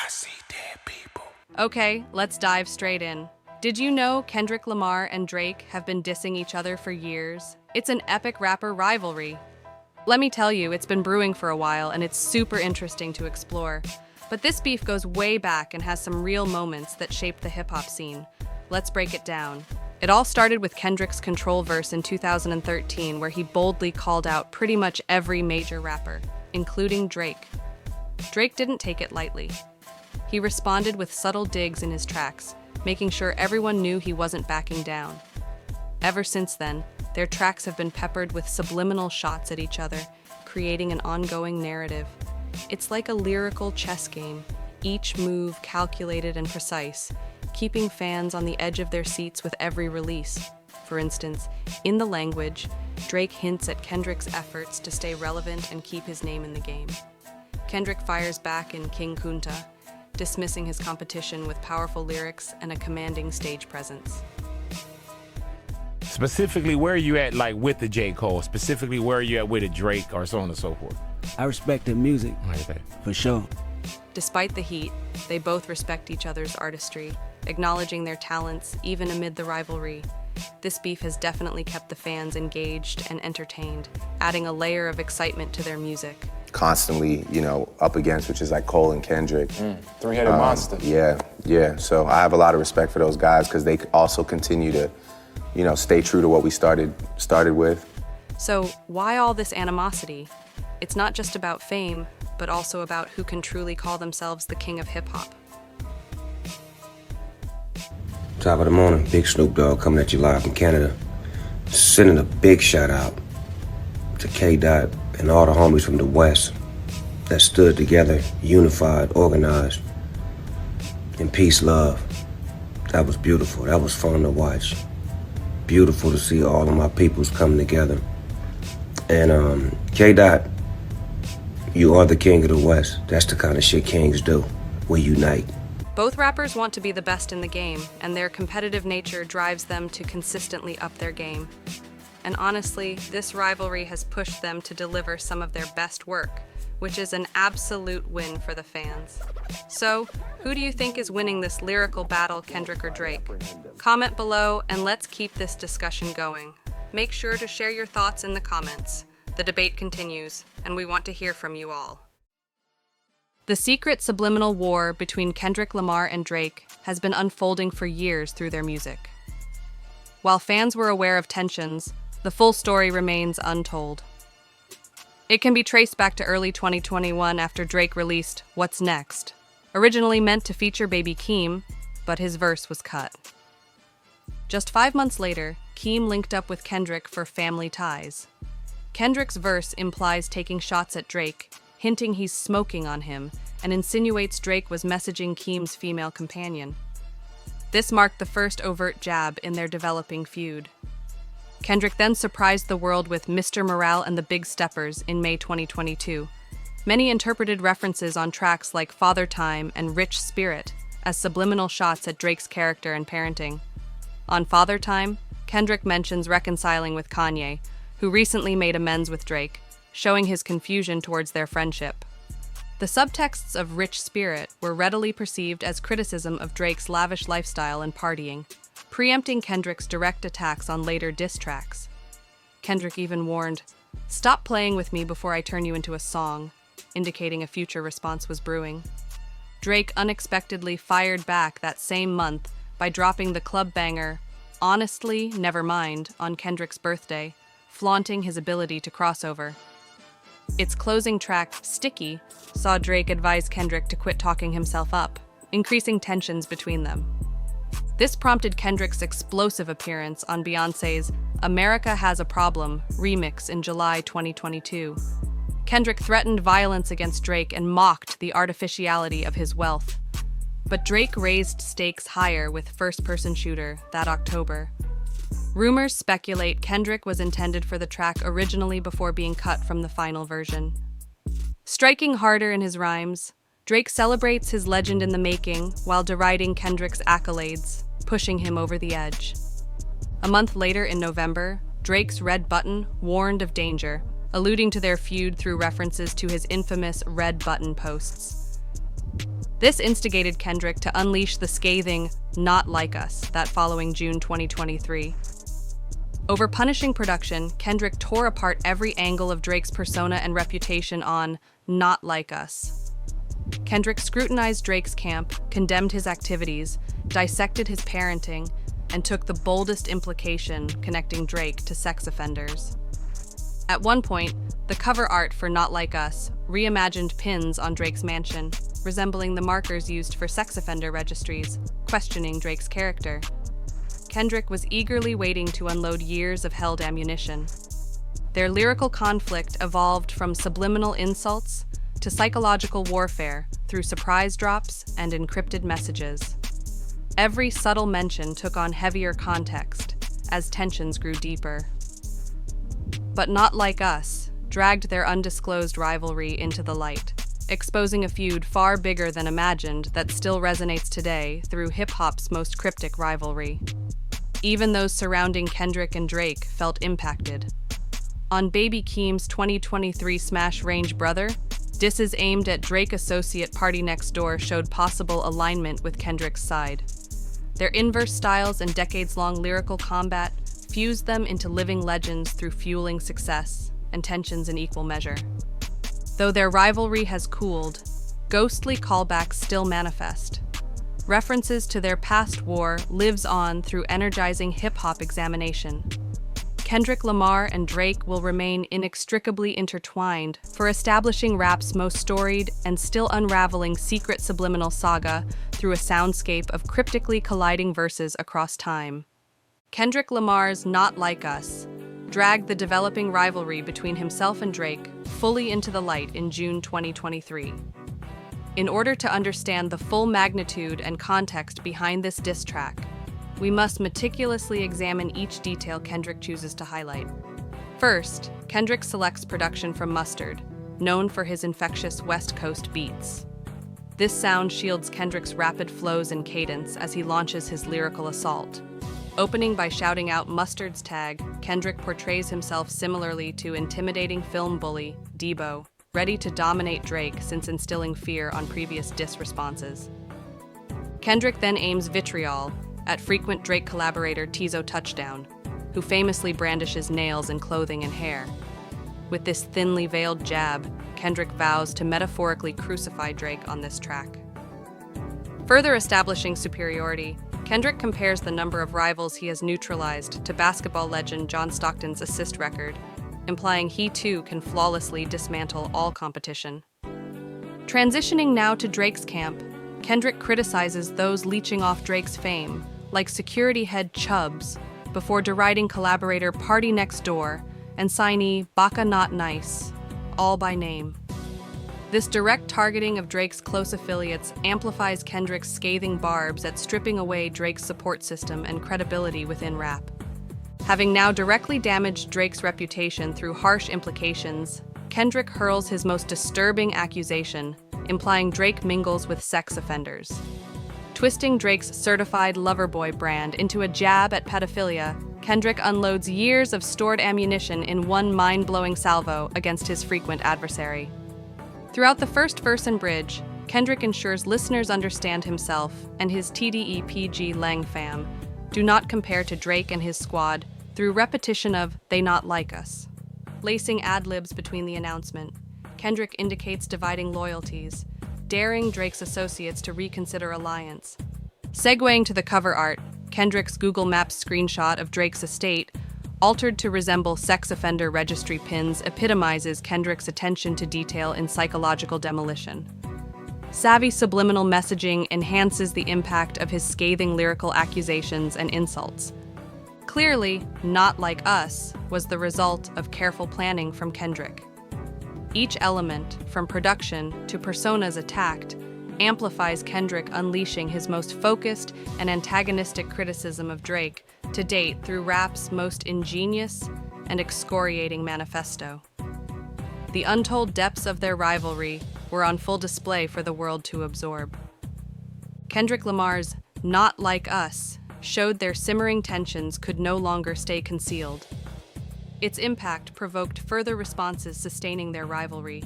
see dead people. Okay, let's dive straight in. Did you know Kendrick Lamar and Drake have been dissing each other for years? It's an epic rapper rivalry. Let me tell you, it's been brewing for a while and it's super interesting to explore. But this beef goes way back and has some real moments that shaped the hip-hop scene. Let's break it down. It all started with Kendrick's Control verse in 2013, where he boldly called out pretty much every major rapper, including Drake. Drake didn't take it lightly. He responded with subtle digs in his tracks, making sure everyone knew he wasn't backing down. Ever since then, their tracks have been peppered with subliminal shots at each other, creating an ongoing narrative. It's like a lyrical chess game, each move calculated and precise, keeping fans on the edge of their seats with every release. For instance, in The Language, Drake hints at Kendrick's efforts to stay relevant and keep his name in the game. Kendrick fires back in King Kunta, dismissing his competition with powerful lyrics and a commanding stage presence. Specifically, where are you at, like, with the J. Cole? Specifically, where are you at with a Drake, or so on and so forth? I respect their music, for sure. Despite the heat, they both respect each other's artistry, acknowledging their talents even amid the rivalry. This beef has definitely kept the fans engaged and entertained, adding a layer of excitement to their music. Constantly, up against, which is like Cole and Kendrick. Three-headed monster. Yeah. So I have a lot of respect for those guys because they also continue to, stay true to what we started with. So why all this animosity? It's not just about fame, but also about who can truly call themselves the king of hip-hop. Top of the morning, Big Snoop Dogg coming at you live from Canada. Sending a big shout out to K-Dot and all the homies from the West that stood together, unified, organized, in peace, love. That was beautiful. That was fun to watch. Beautiful to see all of my peoples coming together. And K-Dot, you are the king of the West. That's the kind of shit kings do. We unite. Both rappers want to be the best in the game, and their competitive nature drives them to consistently up their game. And honestly, this rivalry has pushed them to deliver some of their best work, which is an absolute win for the fans. So, who do you think is winning this lyrical battle, Kendrick or Drake? Comment below and let's keep this discussion going. Make sure to share your thoughts in the comments. The debate continues, and we want to hear from you all. The secret subliminal war between Kendrick Lamar and Drake has been unfolding for years through their music. While fans were aware of tensions, the full story remains untold. It can be traced back to early 2021 after Drake released What's Next, originally meant to feature Baby Keem, but his verse was cut. Just 5 months later, Keem linked up with Kendrick for Family Ties. Kendrick's verse implies taking shots at Drake, hinting he's smoking on him, and insinuates Drake was messaging Keem's female companion. This marked the first overt jab in their developing feud. Kendrick then surprised the world with Mr. Morale and the Big Steppers in May 2022. Many interpreted references on tracks like Father Time and Rich Spirit as subliminal shots at Drake's character and parenting. On Father Time, Kendrick mentions reconciling with Kanye, who recently made amends with Drake, showing his confusion towards their friendship. The subtexts of Rich Spirit were readily perceived as criticism of Drake's lavish lifestyle and partying, preempting Kendrick's direct attacks on later diss tracks. Kendrick even warned, "Stop playing with me before I turn you into a song," indicating a future response was brewing. Drake unexpectedly fired back that same month by dropping the club banger Honestly Nevermind on Kendrick's birthday, flaunting his ability to crossover. Its closing track, Sticky, saw Drake advise Kendrick to quit talking himself up, increasing tensions between them. This prompted Kendrick's explosive appearance on Beyoncé's America Has a Problem remix in July 2022. Kendrick threatened violence against Drake and mocked the artificiality of his wealth. But Drake raised stakes higher with First-Person Shooter that October. Rumors speculate Kendrick was intended for the track originally before being cut from the final version. Striking harder in his rhymes, Drake celebrates his legend in the making while deriding Kendrick's accolades, pushing him over the edge. A month later in November, Drake's Red Button warned of danger, alluding to their feud through references to his infamous Red Button posts. This instigated Kendrick to unleash the scathing "Not Like Us" that following June 2023. Over punishing production, Kendrick tore apart every angle of Drake's persona and reputation on "Not Like Us." Kendrick scrutinized Drake's camp, condemned his activities, dissected his parenting, and took the boldest implication connecting Drake to sex offenders. At one point, the cover art for "Not Like Us" reimagined pins on Drake's mansion, resembling the markers used for sex offender registries, questioning Drake's character. Kendrick was eagerly waiting to unload years of held ammunition. Their lyrical conflict evolved from subliminal insults to psychological warfare through surprise drops and encrypted messages. Every subtle mention took on heavier context as tensions grew deeper. But "Not Like Us" dragged their undisclosed rivalry into the light, exposing a feud far bigger than imagined that still resonates today through hip-hop's most cryptic rivalry. Even those surrounding Kendrick and Drake felt impacted. On Baby Keem's 2023 smash Range Brother, disses aimed at Drake associate Party Next Door showed possible alignment with Kendrick's side. Their inverse styles and decades-long lyrical combat fused them into living legends through fueling success and tensions in equal measure. Though their rivalry has cooled, ghostly callbacks still manifest. References to their past war lives on through energizing hip-hop examination. Kendrick Lamar and Drake will remain inextricably intertwined for establishing rap's most storied and still unraveling secret subliminal saga through a soundscape of cryptically colliding verses across time. Kendrick Lamar's "Not Like Us" dragged the developing rivalry between himself and Drake fully into the light in June 2023. In order to understand the full magnitude and context behind this diss track, we must meticulously examine each detail Kendrick chooses to highlight. First, Kendrick selects production from Mustard, known for his infectious West Coast beats. This sound shields Kendrick's rapid flows and cadence as he launches his lyrical assault. Opening by shouting out Mustard's tag, Kendrick portrays himself similarly to intimidating film bully, Debo, ready to dominate Drake since instilling fear on previous diss responses. Kendrick then aims vitriol at frequent Drake collaborator Tizo Touchdown, who famously brandishes nails in clothing and hair. With this thinly veiled jab, Kendrick vows to metaphorically crucify Drake on this track. Further establishing superiority, Kendrick compares the number of rivals he has neutralized to basketball legend John Stockton's assist record, implying he too can flawlessly dismantle all competition. Transitioning now to Drake's camp, Kendrick criticizes those leeching off Drake's fame, like security head Chubbs, before deriding collaborator Party Next Door and signee Baka Not Nice, all by name. This direct targeting of Drake's close affiliates amplifies Kendrick's scathing barbs at stripping away Drake's support system and credibility within rap. Having now directly damaged Drake's reputation through harsh implications, Kendrick hurls his most disturbing accusation, implying Drake mingles with sex offenders. Twisting Drake's certified lover boy brand into a jab at pedophilia, Kendrick unloads years of stored ammunition in one mind-blowing salvo against his frequent adversary. Throughout the first verse and bridge, Kendrick ensures listeners understand himself and his TDEPG Lang fam do not compare to Drake and his squad through repetition of "They Not Like Us." Lacing ad-libs between the announcement, Kendrick indicates dividing loyalties, daring Drake's associates to reconsider alliance. Segueing to the cover art, Kendrick's Google Maps screenshot of Drake's estate, altered to resemble sex offender registry pins, epitomizes Kendrick's attention to detail in psychological demolition. Savvy subliminal messaging enhances the impact of his scathing lyrical accusations and insults. Clearly, "Not Like Us" was the result of careful planning from Kendrick. Each element, from production to personas attacked, amplifies Kendrick unleashing his most focused and antagonistic criticism of Drake to date through rap's most ingenious and excoriating manifesto. The untold depths of their rivalry were on full display for the world to absorb. Kendrick Lamar's "Not Like Us" showed their simmering tensions could no longer stay concealed. Its impact provoked further responses sustaining their rivalry.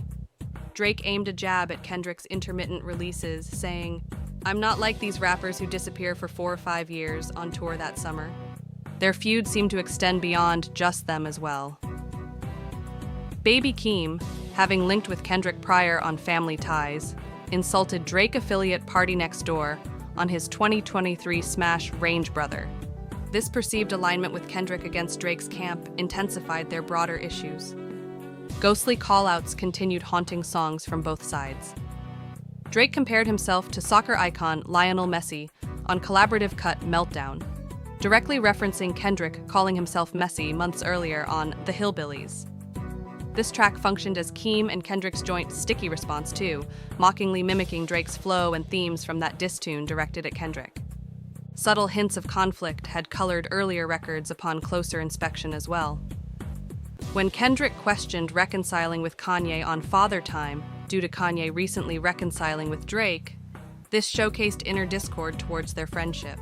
Drake aimed a jab at Kendrick's intermittent releases, saying, "I'm not like these rappers who disappear for 4 or 5 years," on tour that summer. Their feud seemed to extend beyond just them as well. Baby Keem, having linked with Kendrick prior on Family Ties, insulted Drake affiliate Party Next Door on his 2023 smash Range Brother. This perceived alignment with Kendrick against Drake's camp intensified their broader issues. Ghostly call-outs continued haunting songs from both sides. Drake compared himself to soccer icon Lionel Messi on collaborative cut Meltdown, directly referencing Kendrick calling himself Messi months earlier on The Hillbillies. This track functioned as Keem and Kendrick's joint Sticky response too, mockingly mimicking Drake's flow and themes from that diss tune directed at Kendrick. Subtle hints of conflict had colored earlier records upon closer inspection as well. When Kendrick questioned reconciling with Kanye on Father Time, due to Kanye recently reconciling with Drake, this showcased inner discord towards their friendship.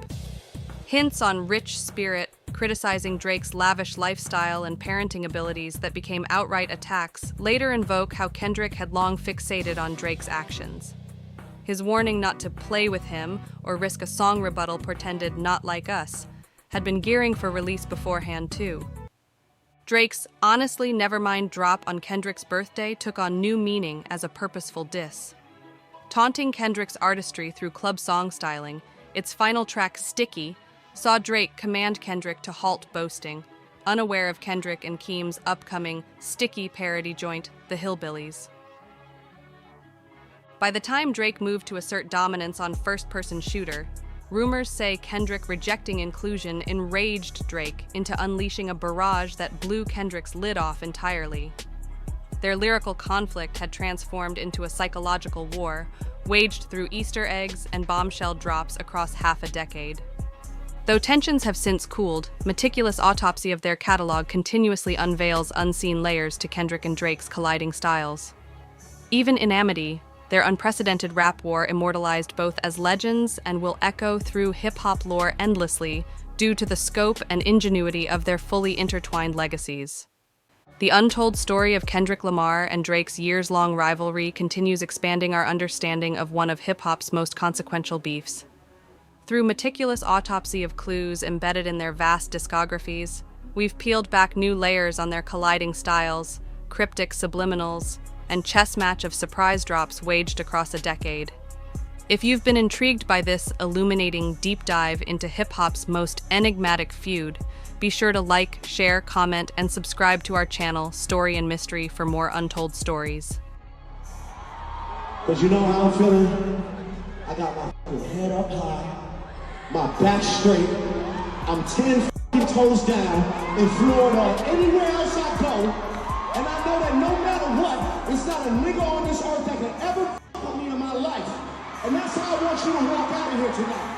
Hints on rich spirit, criticizing Drake's lavish lifestyle and parenting abilities that became outright attacks, later invoke how Kendrick had long fixated on Drake's actions. His warning not to play with him or risk a song rebuttal portended "Not Like Us" had been gearing for release beforehand too. Drake's "Honestly Nevermind" drop on Kendrick's birthday took on new meaning as a purposeful diss. Taunting Kendrick's artistry through club song styling, its final track Sticky saw Drake command Kendrick to halt boasting, unaware of Kendrick and Keem's upcoming Sticky parody joint, The Hillbillies. By the time Drake moved to assert dominance on first-person shooter, rumors say Kendrick rejecting inclusion enraged Drake into unleashing a barrage that blew Kendrick's lid off entirely. Their lyrical conflict had transformed into a psychological war, waged through Easter eggs and bombshell drops across half a decade. Though tensions have since cooled, meticulous autopsy of their catalog continuously unveils unseen layers to Kendrick and Drake's colliding styles. Even in Amity, their unprecedented rap war immortalized both as legends and will echo through hip-hop lore endlessly due to the scope and ingenuity of their fully intertwined legacies. The untold story of Kendrick Lamar and Drake's years-long rivalry continues expanding our understanding of one of hip-hop's most consequential beefs. Through meticulous autopsy of clues embedded in their vast discographies, we've peeled back new layers on their colliding styles, cryptic subliminals, and chess match of surprise drops waged across a decade. If you've been intrigued by this illuminating deep dive into hip-hop's most enigmatic feud, be sure to like, share, comment, and subscribe to our channel, Story and Mystery, for more untold stories. Cause you know how I'm feeling? I got my head up high, my back straight, I'm 10 toes down in Florida or anywhere else I go, and I know that no matter what, it's not a nigga on this earth that can ever with me in my life. And that's how I want you to walk out of here tonight.